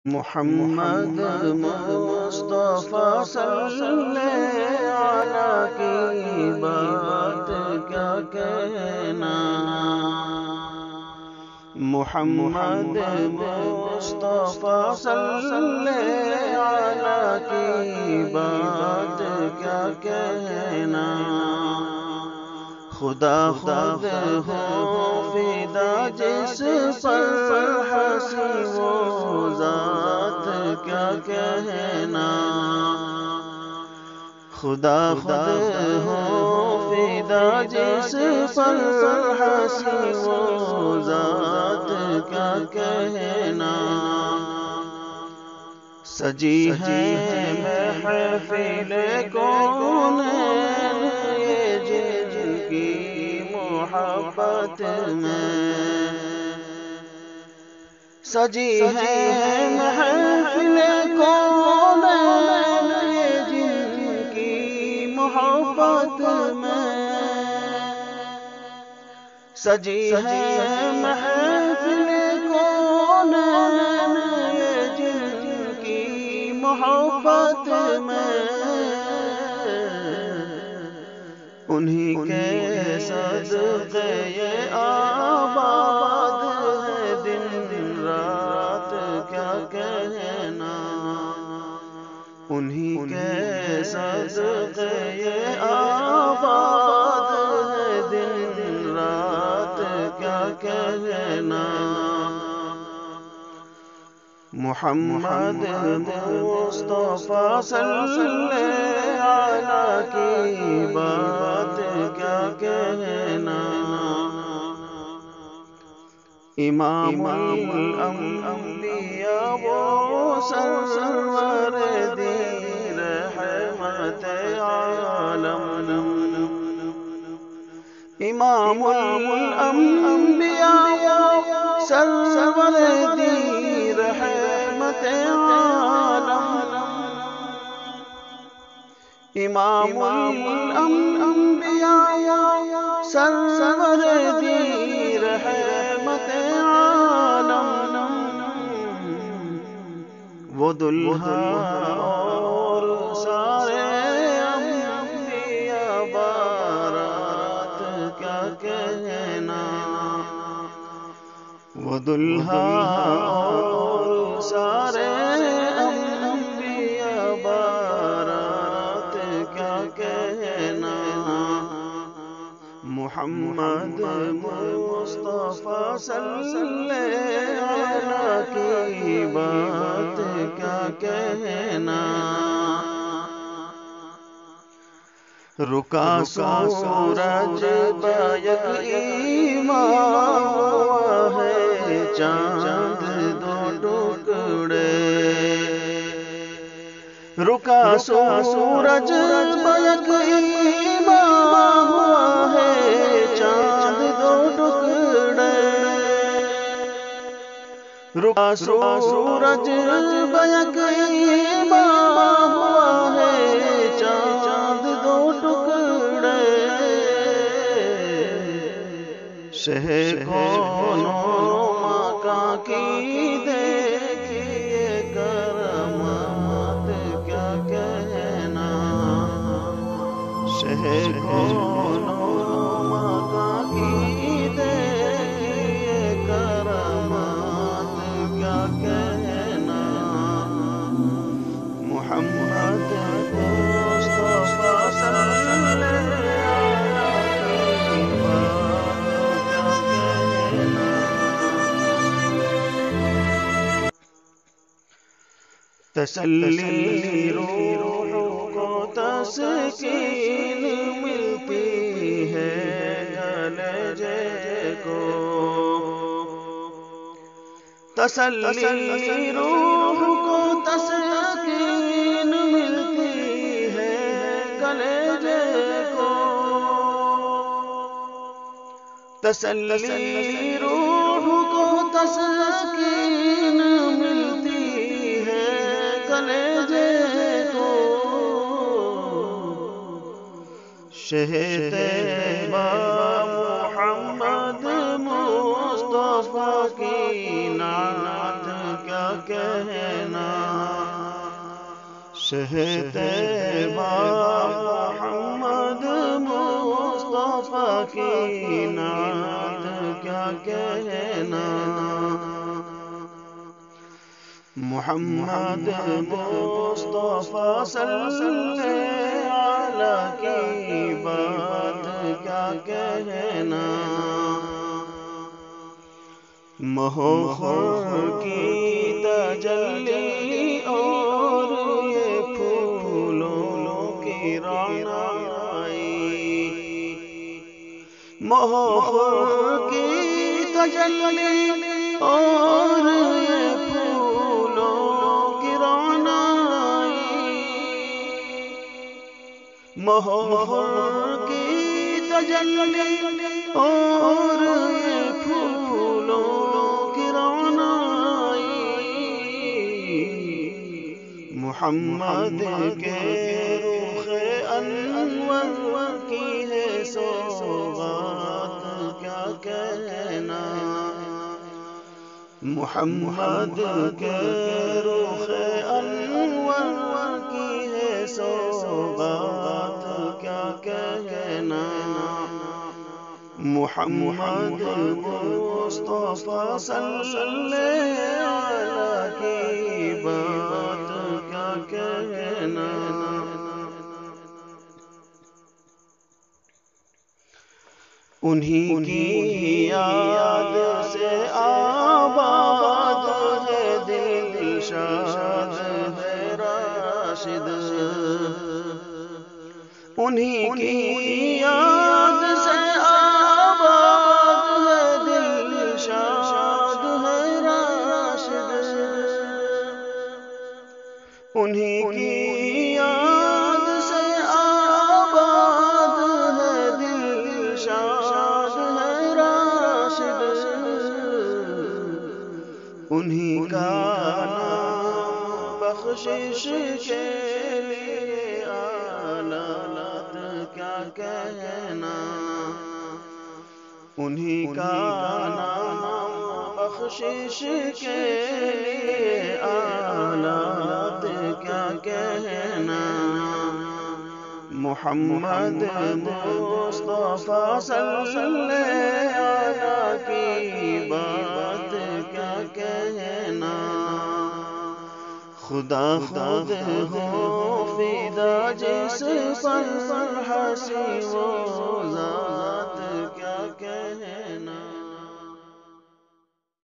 محمد مصطفیٰ صلی اللہ کی بات کیا کہنا۔ محمد مصطفیٰ صلی اللہ کی بات کیا کہنا۔ خدا خود ہو فدا جس پر ہنسی وہ ذات کیا کہنا۔ خدا خود ہو فدا جس پر ہنسی وہ ذات کیا کہنا۔ سجی ہے محفل کون محبت میں، سجی ہے محفل کون جن کی محبت میں، سجی ہے محفل کون جن کی محبت میں، انہی کے صدقے یہ آباد ہے دن رات کیا کہنا۔ انہی کے صدقے یہ آباد ہے دن رات کیا کہنا۔ محمد مصطفیٰ صلی اللہ کی بات کیا کہنا۔ امام الانبیاء وہ سرور دی رحمت عالم، امام الانبیاء وہ سرور دی رحمت عالم، امام الانبیاء سرور دی رحمت عالم، وہ دلہا اور سارے انبیاء بارات کیا کہنا۔ وہ دلہا اور سارے انبیاء بارات کیا کہنا۔ محمد مصطفیٰ صلی اللہ کی بات کیا کہنا۔ رکا سورج بیک ایمان ہوا ہے چاند دو ٹکڑے، رکا سورج بیک ایمان ہوا ہے چاند دو ٹکڑے، رکا سورج بیک ایمان ہوا ہے چاند دو ٹکڑے، شہ کون مکاں کی دیکھیے کرامات کیا کہنا۔ شہ کون مکاں کی دیکھیے کرامات کیا کہنا۔ محمد مصطفیٰ صلی اللہ کی بات کیا کہنا۔ تسلی روح کو تسکین ملتی ہے کلیجے کو، تسلی روح کو تسکین ملتی ہے کلیجے کو، تسلی روح کو تسکین ملتی ہے کلیجے کو، شہ طیبہ محمد مصطفیٰ کی نعت کیا کہنا، شہ طیبہ محمد مصطفیٰ کی نعت کیا کہنا، محمد مصطفیٰ صلی اللہ کی بات کیا کہنا، مہر کی تجلی اور یہ پھولوں کی رونائی، مہر کی تجلی اور یہ پھولوں کی رونائی، مہر کی تجلی اور یہ پھولوں کی رونائی، محمد کے رخ انور کی ہے سوغات کیا کہنا، محمد کے رخ انور کی ہے سوغات کیا کہنا، محمد مصطفیٰ صلی اللہ کی بات کیا کہنا، انہی کی یاد سے آباد ہے دل، شاد ہے راشد، انہی کی یاد سے آباد ہے دل، شاد ہے راشد، انہی کی یاد سے آباد ہے دل، شاد ہے راشد، انہی کا نام بخشش کے لیے آلات کیا کہنا، انہی کا نام بخشش کے لیے آلات کیا کہنا، محمد مصطفیٰ صلی اللہ کی بات کیا کہنا، خدا خود ہو فدا جس پر ہنسی وہ